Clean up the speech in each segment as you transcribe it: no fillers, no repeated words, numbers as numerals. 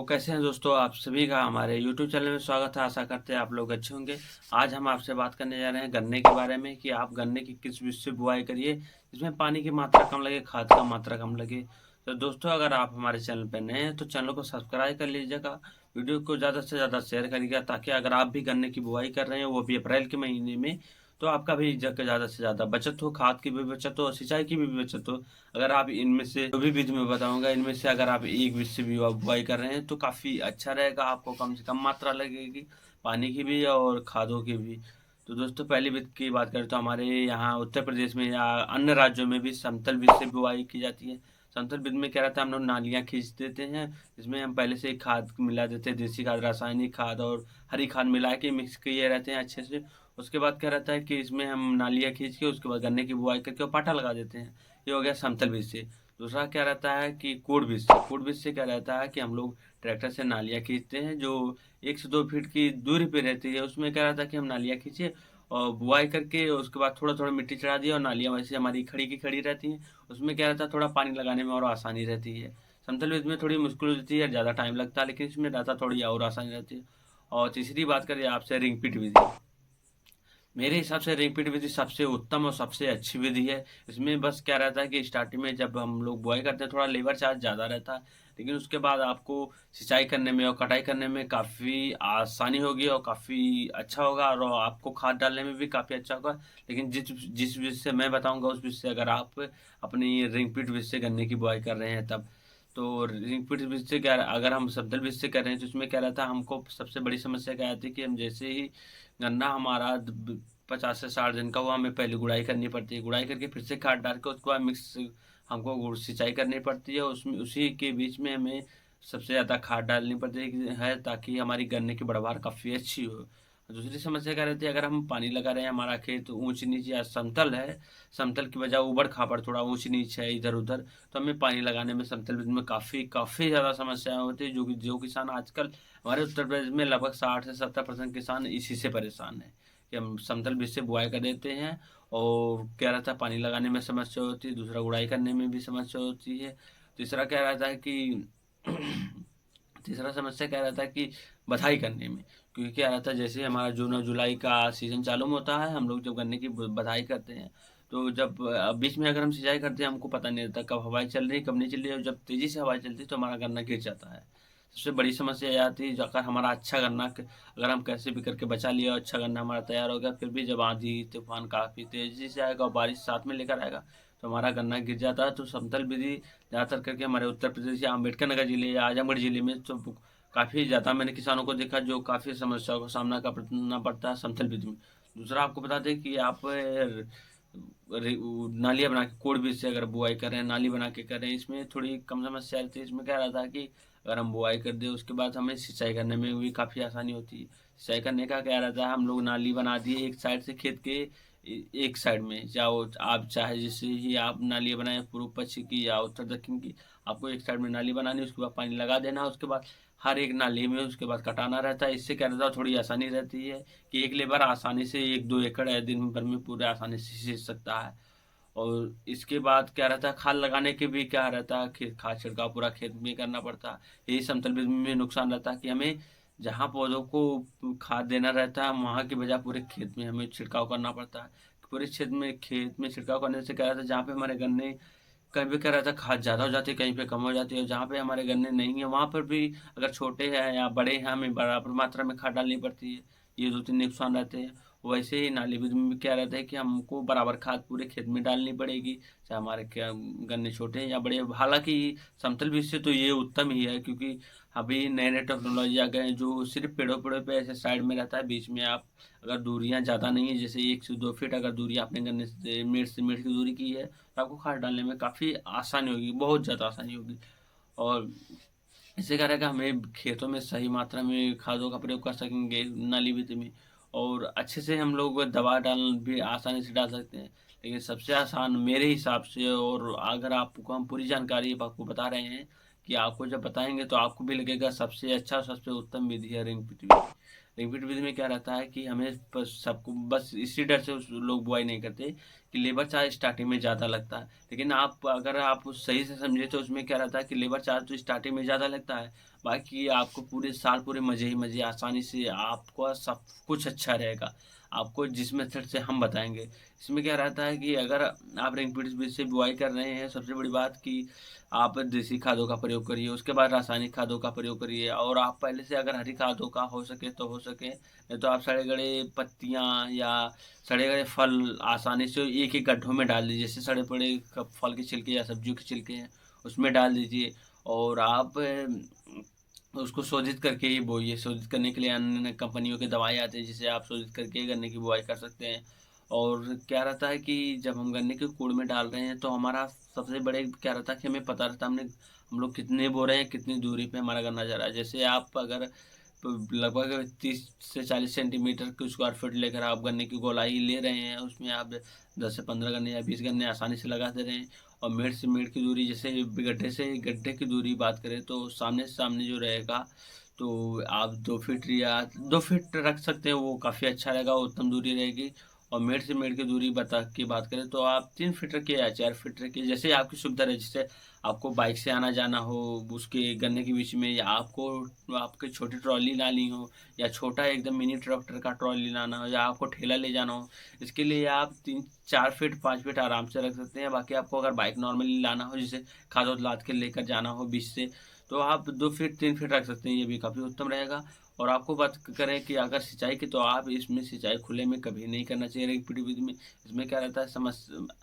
कैसे हैं दोस्तों, आप सभी का हमारे यूट्यूब चैनल में स्वागत है। आशा करते हैं आप लोग अच्छे होंगे। आज हम आपसे बात करने जा रहे हैं गन्ने के बारे में कि आप गन्ने की किस बीज से बुआई करिए जिसमें पानी की मात्रा कम लगे, खाद का मात्रा कम लगे। तो दोस्तों, अगर आप हमारे चैनल पर नए हैं तो चैनल को सब्सक्राइब कर लीजिएगा, वीडियो को ज़्यादा से ज़्यादा शेयर करिएगा, ताकि अगर आप भी गन्ने की बुआई कर रहे हैं वो भी अप्रैल के महीने में, तो आपका भी ज़्यादा से ज़्यादा बचत हो, खाद की भी बचत हो और सिंचाई की भी बचत हो। अगर आप इनमें से जो भी बीज मैं बताऊंगा, इनमें से अगर आप एक बीज से भी बुआई कर रहे हैं तो काफ़ी अच्छा रहेगा। आपको कम से कम मात्रा लगेगी, पानी की भी और खादों की भी। तो दोस्तों, पहली बीज की बात करें तो हमारे यहाँ उत्तर प्रदेश में या अन्य राज्यों में भी समतल बीज से बुआई की जाती है। समतल बीज में क्या रहता है, हम लोग नालियाँ खींच देते हैं, जिसमें हम पहले से खाद मिला देते हैं, देसी खाद, रासायनिक खाद और हरी खाद मिला के मिक्स किए रहते हैं अच्छे से। उसके बाद क्या रहता है कि इसमें हम नालियाँ खींच के उसके बाद गन्ने की बुआई करके और पाटा लगा देते हैं। ये हो गया समतल बीज से। दूसरा क्या रहता है कि कोड़ बीज से। कोड़ बीज से क्या रहता है कि हम लोग ट्रैक्टर से नालियाँ खींचते हैं, जो 1 से 2 फीट की दूरी पे रहती है। उसमें क्या रहता है कि हम नालियाँ खींचे और बुआई करके उसके बाद थोड़ा-थोड़ा मिट्टी चढ़ा दिया और नालियाँ वैसे हमारी खड़ी की खड़ी रहती हैं। उसमें क्या रहता है, थोड़ा पानी लगाने में और आसानी रहती है। समतल बीज में थोड़ी मुश्किल होती है, ज़्यादा टाइम लगता है, लेकिन इसमें रहता थोड़ी और आसानी रहती है। और तीसरी बात करें आपसे रिंगपिट विधि। मेरे हिसाब से रिपीट विधि सबसे उत्तम और सबसे अच्छी विधि है। इसमें बस क्या रहता है कि स्टार्टिंग में जब हम लोग बुआई करते हैं थोड़ा लेबर चार्ज ज़्यादा रहता है, लेकिन उसके बाद आपको सिंचाई करने में और कटाई करने में काफ़ी आसानी होगी और काफ़ी अच्छा होगा और आपको खाद डालने में भी काफ़ी अच्छा होगा। लेकिन जिस जिस विधि से मैं बताऊँगा उस विधि से अगर आप अपनी रिंगपिट विधि से गन्ने की बुआई कर रहे हैं तब, तो रिंगपिट विधि से क्या, अगर हम सब्दल विधि से कर रहे हैं तो उसमें क्या रहता है, हमको सबसे बड़ी समस्या क्या आती है कि हम जैसे ही गन्ना हमारा 50 से 60 दिन का हुआ, हमें पहले गुड़ाई करनी पड़ती है। गुड़ाई करके फिर से खाद डाल के उसके बाद मिक्स हमको सिंचाई करनी पड़ती है। उसमें उसी के बीच में हमें सबसे ज़्यादा खाद डालनी पड़ती है ताकि हमारी गन्ने की पैदावार काफ़ी अच्छी हो। दूसरी समस्या क्या रहती है, अगर हम पानी लगा रहे हैं, हमारा खेत ऊंच नीच या समतल है, समतल की बजाय ऊबड़ खाबड़ थोड़ा ऊंच नीच है इधर उधर, तो हमें पानी लगाने में समतल में काफ़ी काफ़ी ज़्यादा समस्याएं होती है। जो किसान आजकल हमारे उत्तर प्रदेश में लगभग 60 से 70% किसान इसी से परेशान है कि हम समतल बीज से बुआई कर देते हैं और क्या रहता है, पानी लगाने में समस्या होती है, दूसरा गुड़ाई करने में भी समस्या होती है। तीसरा क्या रहता है कि तीसरा समस्या क्या रहता है कि बधाई करने में, क्योंकि क्या रहता है जैसे हमारा जून और जुलाई का सीज़न चालू होता है, हम लोग जब गन्ने की बधाई करते हैं तो जब बीच में अगर हम सिंचाई करते हैं हमको पता नहीं रहता कब हवाएं चल रही कब नहीं चल रही, और जब तेज़ी से हवाएं चलती है तो हमारा गन्ना गिर जाता है। सबसे बड़ी समस्या ये आती है, जो अगर हमारा अच्छा गन्ना अगर हम कैसे भी करके बचा लिया और अच्छा गन्ना हमारा तैयार हो गया, फिर भी जब आंधी तूफान काफ़ी तेज़ी से आएगा और बारिश साथ में लेकर आएगा तो हमारा गन्ना गिर जाता है। तो समतल विधि ज़्यादातर करके हमारे उत्तर प्रदेश या अम्बेडकर नगर जिले या आजमगढ़ जिले में तो काफ़ी ज़्यादा मैंने किसानों को देखा जो काफ़ी समस्याओं का सामना करना पड़ता है समतल विधि में। दूसरा आपको बता दें कि आप नालियाँ बना के कोड़ बीज से अगर बुआई कर रहे हैं, नाली बना के कर रहे हैं, इसमें थोड़ी कम समस्या रहती है। इसमें क्या रहता है कि अगर हम बुआई कर दें उसके बाद हमें सिंचाई करने में भी काफ़ी आसानी होती है। सिंचाई करने का क्या रहता है, हम लोग नाली बना दिए एक साइड से खेत के एक साइड में, चाहे आप चाहे जैसे ही आप नाली बनाए पूर्व पश्चिम की या उत्तर दक्षिण की, आपको एक साइड में नाली बनानी, उसके बाद पानी लगा देना, उसके बाद हर एक नाली में उसके बाद कटाना रहता है। इससे क्या रहता है, थोड़ी आसानी रहती है कि एक लेबर आसानी से 1-2 एकड़ दिन भर में पूरे आसानी से सींच सकता है। और इसके बाद क्या रहता है, खाद लगाने के भी क्या रहता है, खेत खाद छिड़काव पूरा खेत में करना पड़ता है। यही समतल बीज में नुकसान रहता है कि हमें जहाँ पौधों को खाद देना रहता है वहाँ की बजाय पूरे खेत में हमें छिड़काव करना पड़ता है। पूरे क्षेत्र में खेत में छिड़काव करने से क्या रहता है, जहाँ पे हमारे गन्ने कहीं पे क्या रहता है खाद ज़्यादा हो जाती है, कहीं पे कम हो जाती है, और जहाँ पे हमारे गन्ने नहीं है वहाँ पर भी अगर छोटे हैं या बड़े हैं हमें बराबर मात्रा में खाद डालनी पड़ती है। ये 2-3 नुकसान रहते हैं। वैसे ही नाली विधि में क्या रहता है कि हमको बराबर खाद पूरे खेत में डालनी पड़ेगी, चाहे हमारे क्या गन्ने छोटे हैं या बड़े। हालांकि समतल बीज से तो ये उत्तम ही है, क्योंकि अभी नए नए टेक्नोलॉजी आ गए हैं जो सिर्फ पेड़ों पेड़ों पे ऐसे साइड में रहता है, बीच में आप अगर दूरियां ज़्यादा नहीं है, जैसे 1 से 2 फीट अगर दूरी आपने गन्ने से मेड़ की दूरी की है तो आपको खाद डालने में काफ़ी आसानी होगी, बहुत ज़्यादा आसानी होगी। और इससे क्या रहेगा, हमें खेतों में सही मात्रा में खादों का प्रयोग कर सकेंगे नाली विधि में, और अच्छे से हम लोग दवा डाल भी आसानी से डाल सकते हैं। लेकिन सबसे आसान मेरे हिसाब से, और अगर आपको हम पूरी जानकारी आपको बता रहे हैं कि आपको जब बताएंगे तो आपको भी लगेगा सबसे अच्छा और सबसे उत्तम विधि है रिंगपिट विधि। रिंगपिट विधि में क्या रहता है कि हमें बस सबको बस इसी डर से लोग बुआई नहीं करते कि लेबर चार्ज स्टार्टिंग में ज़्यादा लगता है। लेकिन आप अगर आप सही से समझे तो उसमें क्या रहता है कि लेबर चार्ज तो स्टार्टिंग में ज़्यादा लगता है, बाकी आपको पूरे साल पूरे मज़े ही मज़े आसानी से आपका सब कुछ अच्छा रहेगा। आपको जिस मेथड से हम बताएँगे, इसमें क्या रहता है कि अगर आप रेनफीड बीज से बुआई कर रहे हैं, सबसे बड़ी बात कि आप देसी खादों का प्रयोग करिए, उसके बाद रासायनिक खादों का प्रयोग करिए और आप पहले से अगर हरी खादों का हो सके तो हो सके, नहीं तो आप सड़े-गले पत्तियाँ या सड़े गए फल आसानी से एक ही गड्ढों में डाल दीजिए। जैसे सड़े पड़े फल के छिलके या सब्जियों के छिलके हैं, उसमें डाल दीजिए और आप उसको शोधित करके ही बोइए। शोधित करने के लिए अन्य कंपनियों की दवाई आती है, जिसे आप शोधित करके गन्ने की बुआई कर सकते हैं। और क्या रहता है कि जब हम गन्ने के कूड़ में डाल रहे हैं, तो हमारा सबसे बड़े क्या रहता है कि हमें पता रहता है हम लोग कितने बो रहे हैं, कितनी दूरी पे हमारा गन्ना जा रहा है। जैसे आप अगर तो लगभग 30 से 40 सेंटीमीटर की स्क्वायर फीट लेकर आप गन्ने की गोलाई ले रहे हैं, उसमें आप 10 से 15 गन्ने या 20 गन्ने आसानी से लगा दे रहे हैं। और मेड़ से मेड़ की दूरी, जैसे गड्ढे से गड्ढे की दूरी बात करें तो सामने से सामने जो रहेगा, तो आप 2 फीट या 2 फीट रख सकते हैं, वो काफ़ी अच्छा रहेगा, उत्तम दूरी रहेगी। और मेड़ से मेड़ की दूरी की बात करें तो आप 3 फीट रखिए या 4 फीट रखिए, जैसे आपकी सुविधा रहे। जैसे आपको बाइक से आना-जाना हो, उसके गन्ने के बीच में, या आपको आपकी छोटी ट्रॉली लानी हो, या छोटा एकदम मिनी ट्रैक्टर का ट्रॉली लाना हो, या आपको ठेला ले जाना हो, इसके लिए आप 3-4 फीट 5 फीट आराम से रख सकते हैं। बाकी आपको अगर बाइक नॉर्मली लाना हो, जैसे खाद-वाद लाद के लेकर जाना हो बीच से, तो आप 2 फीट 3 फीट रख सकते हैं, ये भी काफ़ी उत्तम रहेगा। और आपको बात करें कि अगर सिंचाई की, तो आप इसमें सिंचाई खुले में कभी नहीं करना चाहिए रेगीपीटी विधि में। इसमें क्या रहता है,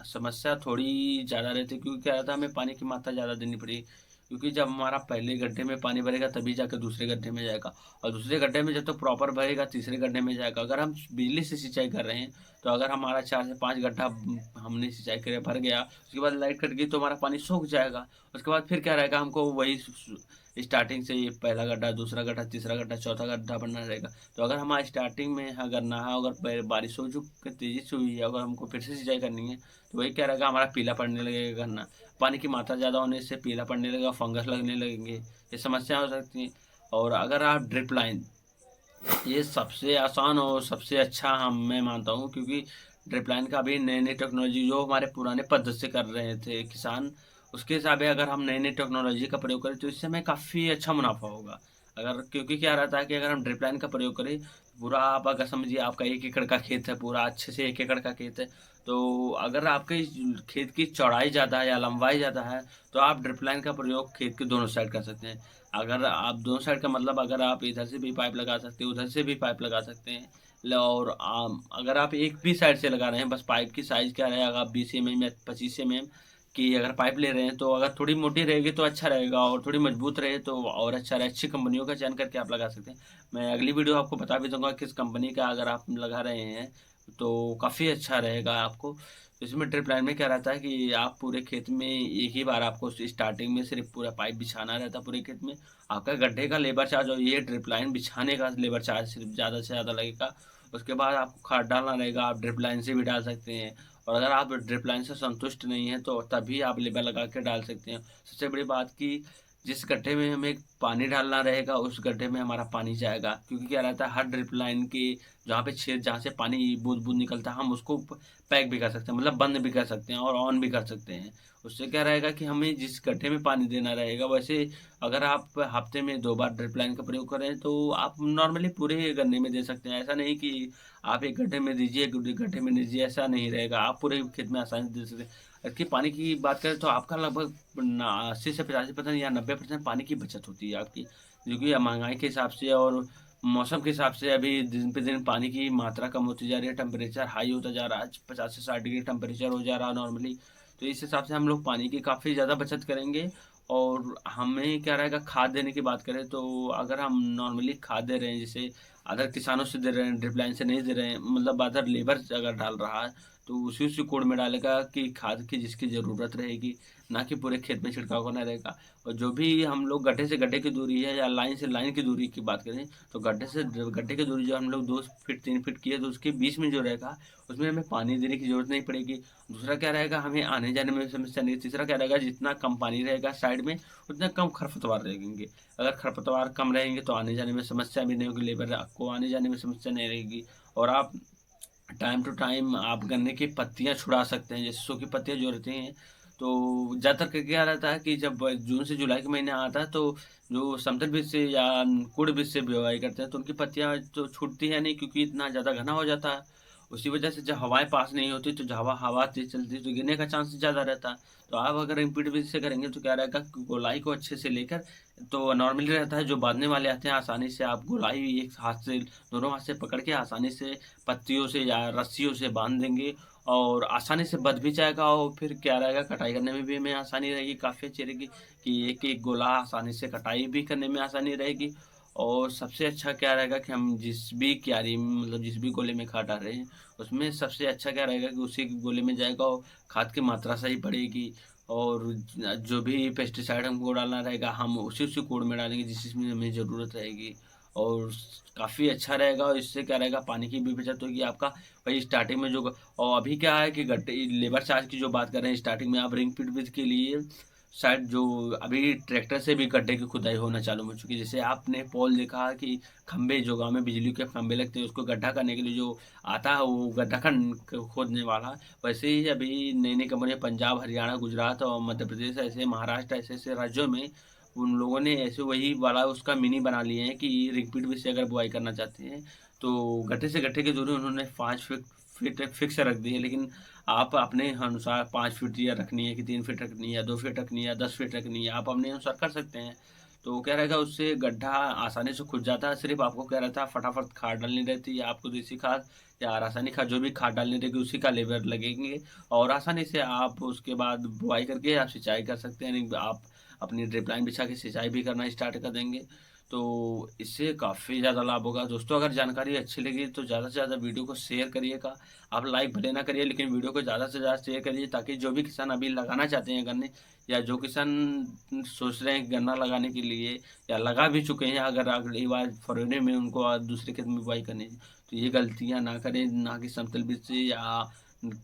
समस्या थोड़ी ज़्यादा रहती है, क्योंकि क्या रहता है, हमें पानी की मात्रा ज़्यादा देनी पड़ेगी। क्योंकि जब हमारा पहले गड्ढे में पानी भरेगा, तभी जाकर दूसरे गड्ढे में जाएगा, और दूसरे गड्ढे में जब तक प्रॉपर भरेगा, तीसरे गड्ढे में जाएगा। अगर हम बिजली से सिंचाई कर रहे हैं, तो अगर हमारा 4 से 5 गड्ढा हमने सिंचाई करे भर गया, उसके बाद लाइट कट गई, तो हमारा पानी सूख जाएगा। उसके बाद फिर क्या रहेगा, हमको वही स्टार्टिंग से ये पहला गड्ढा, दूसरा गड्ढा, तीसरा गड्ढा, चौथा गड्ढा बनना रहेगा। तो अगर हमारा स्टार्टिंग में अगर ना है, अगर बारिश हो जो तेज़ी से हुई है, अगर हमको फिर से सिंचाई करनी है, तो वही क्या रहेगा, हमारा पीला पड़ने लगेगा गन्ना। पानी की मात्रा ज़्यादा होने से पीला पड़ने लगेगा, फंगस लगने लगेंगे, ये समस्या हो सकती है। और अगर आप ड्रिप लाइन, ये सबसे आसान और सबसे अच्छा मैं मानता हूँ, क्योंकि ड्रिप लाइन का अभी नई-नई टेक्नोलॉजी जो हमारे पुराने पद्धति से कर रहे थे किसान, उसके हिसाब से अगर हम नई-नई टेक्नोलॉजी का प्रयोग करें, तो इससे हमें काफ़ी अच्छा मुनाफ़ा होगा। अगर क्योंकि क्या रहता है कि अगर हम ड्रिप लाइन का प्रयोग करें, पूरा आप अगर समझिए आपका 1 एकड़ का खेत है, पूरा अच्छे से 1 एकड़ का खेत है, तो अगर आपके खेत की चौड़ाई ज़्यादा है या लंबाई ज़्यादा है, तो आप ड्रिप लाइन का प्रयोग खेत के दोनों साइड कर सकते हैं। अगर आप दोनों साइड का मतलब, अगर आप इधर से भी पाइप लगा सकते हैं, उधर से भी पाइप लगा सकते हैं। और अगर आप एक भी साइड से लगा रहे हैं, बस पाइप की साइज़ क्या रहेगा, आप 20 एमएम या 25 एमएम की अगर पाइप ले रहे हैं, तो अगर थोड़ी मोटी रहेगी तो अच्छा रहेगा, और थोड़ी मजबूत रहे तो और अच्छा रहे। अच्छी कंपनियों का चयन करके आप लगा सकते हैं। मैं अगली वीडियो आपको बता भी दूँगा किस कंपनी का अगर आप लगा रहे हैं, तो काफ़ी अच्छा रहेगा आपको। इसमें ड्रिप लाइन में क्या रहता है कि आप पूरे खेत में एक ही बार आपको स्टार्टिंग में सिर्फ़ पूरा पाइप बिछाना रहता है पूरे खेत में। आपका गड्ढे का लेबर चार्ज और ये ड्रिप लाइन बिछाने का लेबर चार्ज सिर्फ ज़्यादा से ज़्यादा लगेगा। उसके बाद आपको खाद डालना रहेगा, आप ड्रिप लाइन से भी डाल सकते हैं, और अगर आप ड्रिप लाइन से संतुष्ट नहीं हैं, तो तभी आप लेबर लगा के डाल सकते हैं। सबसे बड़ी बात कि जिस गड्ढे में हमें पानी डालना रहेगा, उस गड्ढे में हमारा पानी जाएगा, क्योंकि क्या रहता है, हर ड्रिप लाइन की जहाँ पे छेद, जहाँ से पानी बूँद-बूँद निकलता है, हम उसको पैक भी कर सकते हैं, मतलब बंद भी कर सकते हैं और ऑन भी कर सकते हैं। उससे क्या रहेगा कि हमें जिस गड्ढे में पानी देना रहेगा, वैसे अगर आप हफ्ते में 2 बार ड्रिप लाइन का प्रयोग करें, तो आप नॉर्मली पूरे गन्ने में दे सकते हैं। ऐसा नहीं कि आप एक गड्ढे में दीजिए, एक गड्ढे में दीजिए, ऐसा नहीं रहेगा। आप पूरे खेत में आसानी से दे सकते हैं। इसके पानी की बात करें तो आपका लगभग 80 से 85% या 90% पानी की बचत होती है आपकी। क्योंकि महँगाई के हिसाब से और मौसम के हिसाब से अभी दिन पे दिन पानी की मात्रा कम होती जा रही है, टेम्परेचर हाई होता जा रहा है। आज 50 से 60 डिग्री टेम्परेचर हो जा रहा है नॉर्मली। तो इस हिसाब से हम लोग पानी की काफ़ी ज़्यादा बचत करेंगे। और हमें क्या रहेगा, खाद देने की बात करें तो अगर हम नॉर्मली खाद दे रहे हैं, जैसे अदर किसानों से दे रहे हैं, ड्रिप लाइन से नहीं दे रहे हैं, मतलब अदर लेबर अगर डाल रहा है, तो उसी-उसी कोड़ में डालेगा कि खाद की जिसकी ज़रूरत रहेगी, ना कि पूरे खेत में छिड़काव करना रहेगा। और जो भी हम लोग गड्ढे से गड्ढे की दूरी है या लाइन से लाइन की दूरी की बात करें, तो गड्ढे से गड्ढे की दूरी जो हम लोग 2 फीट 3 फीट की है, तो उसके बीच में जो रहेगा, उसमें हमें पानी देने की ज़रूरत नहीं पड़ेगी। दूसरा क्या रहेगा, हमें आने-जाने में समस्या नहीं। तीसरा क्या रहेगा, जितना कम पानी रहेगा साइड में, उतना कम खरपतवार रहेंगे। अगर खरपतवार कम रहेंगे, तो आने-जाने में समस्या भी नहीं होगी, लेबर को आने-जाने में समस्या नहीं रहेगी। और आप टाइम टू टाइम आप गन्ने की पत्तियाँ छुड़ा सकते हैं, जैसे सूखी पत्तियाँ जो रहती हैं, तो ज़्यादातर करके क्या रहता है कि जब जून से जुलाई के महीने आता है, तो जो समतल बीज से या कुड़ बीज से बुवाई करते हैं, तो उनकी पत्तियाँ तो छूटती है नहीं, क्योंकि इतना ज़्यादा घना हो जाता है। उसी वजह से जब हवाएँ पास नहीं होती, तो जब हवा हवा तेज़ चलती है, तो गिरने का चांस ज़्यादा रहता है। तो आप अगर रिपीट बेसिस से करेंगे, तो क्या रहेगा कि गोलाई को अच्छे से लेकर, तो नॉर्मली रहता है, जो बाँधने वाले आते हैं, आसानी से आप गोलाई एक हाथ से, दोनों हाथ से पकड़ के आसानी से पत्तियों से या रस्सियों से बाँध देंगे, और आसानी से बँध भी जाएगा, और फिर क्या रहेगा, कटाई करने में भी हमें आसानी रहेगी, काफ़ी अच्छी रहेगी कि एक-एक गोला आसानी से कटाई भी करने में आसानी रहेगी। और सबसे अच्छा क्या रहेगा कि हम जिस भी क्यारी में, मतलब जिस भी गोले में खाद डाल रहे हैं, उसमें सबसे अच्छा क्या रहेगा कि उसी गोले में जाएगा, और खाद की मात्रा सही बढ़ेगी, और जो भी पेस्टिसाइड हमको डालना रहेगा, हम उसी-उसी कोड़ में डालेंगे जिस-जिसमें हमें ज़रूरत रहेगी। और काफ़ी अच्छा रहेगा, और इससे क्या रहेगा, पानी की भी बचत होगी आपका। वही स्टार्टिंग में जो और अभी क्या है कि गड्ढे लेबर चार्ज की जो बात कर रहे हैं, स्टार्टिंग में आप रिंग पिट विथ के लिए शायद जो अभी ट्रैक्टर से भी गड्ढे की खुदाई होना चालू हो चुकी है। जैसे आपने पोल देखा है कि खंभे, जो गाँव में बिजली के खंभे लगते हैं, उसको गड्ढा करने के लिए जो आता है, वो गड्ढा खोदने वाला, वैसे ही अभी नई-नई कंपनियाँ पंजाब, हरियाणा, गुजरात और मध्य प्रदेश, ऐसे महाराष्ट्र, ऐसे-ऐसे राज्यों में उन लोगों ने ऐसे वही वाला उसका मिनी बना लिए हैं कि रिंग पिट विथ से अगर बुआई करना चाहते हैं, तो गड्ढे से गड्ढे की दूरी उन्होंने 5 फीट फिक्स रख दी है। लेकिन आप अपने अनुसार 5 फीट या रखनी है कि 3 फीट रखनी है, या 2 फीट रखनी है, या 10 फीट रखनी है, आप अपने अनुसार कर सकते हैं। तो क्या रहेगा, उससे गड्ढा आसानी से खुद जाता है, सिर्फ़ आपको क्या रहता है, फटाफट खाद डालनी रहती है, आपको देसी खाद या रासायनिक खाद जो भी खाद डालनी रहेगी, उसी का लेबर लगेंगे, और आसानी से आप उसके बाद बुआई करके आप सिंचाई कर सकते हैं। यानी आप अपनी ड्रिप लाइन बिछा के सिंचाई भी करना स्टार्ट कर देंगे। तो इससे काफ़ी ज़्यादा लाभ होगा। दोस्तों, अगर जानकारी अच्छी लगी, तो ज़्यादा से ज़्यादा वीडियो को शेयर करिएगा। आप लाइक भले ना करिए, लेकिन वीडियो को ज़्यादा से ज़्यादा शेयर करिए, ताकि जो भी किसान अभी लगाना चाहते हैं गन्ने, या जो किसान सोच रहे हैं गन्ना लगाने के लिए, या लगा भी चुके हैं, अगर अगली बार फरवरी में उनको दूसरे खेत में बुआई करनी है, तो ये गलतियाँ ना करें, ना कि समतल बीज से या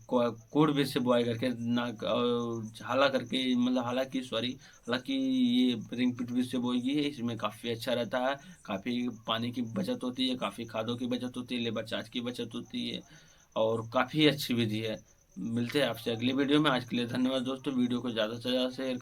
कोड़ बीज से बुआई करके, ना हाला करके, मतलब हालाँकि ये रिंग पिट बीज से बोई गई है, इसमें काफ़ी अच्छा रहता है, काफ़ी पानी की बचत होती है, काफ़ी खादों की बचत होती है, लेबर चार्ज की बचत होती है, और काफ़ी अच्छी विधि है। मिलते हैं आपसे अगली वीडियो में, आज के लिए धन्यवाद दोस्तों, वीडियो को ज़्यादा से ज़्यादा शेयर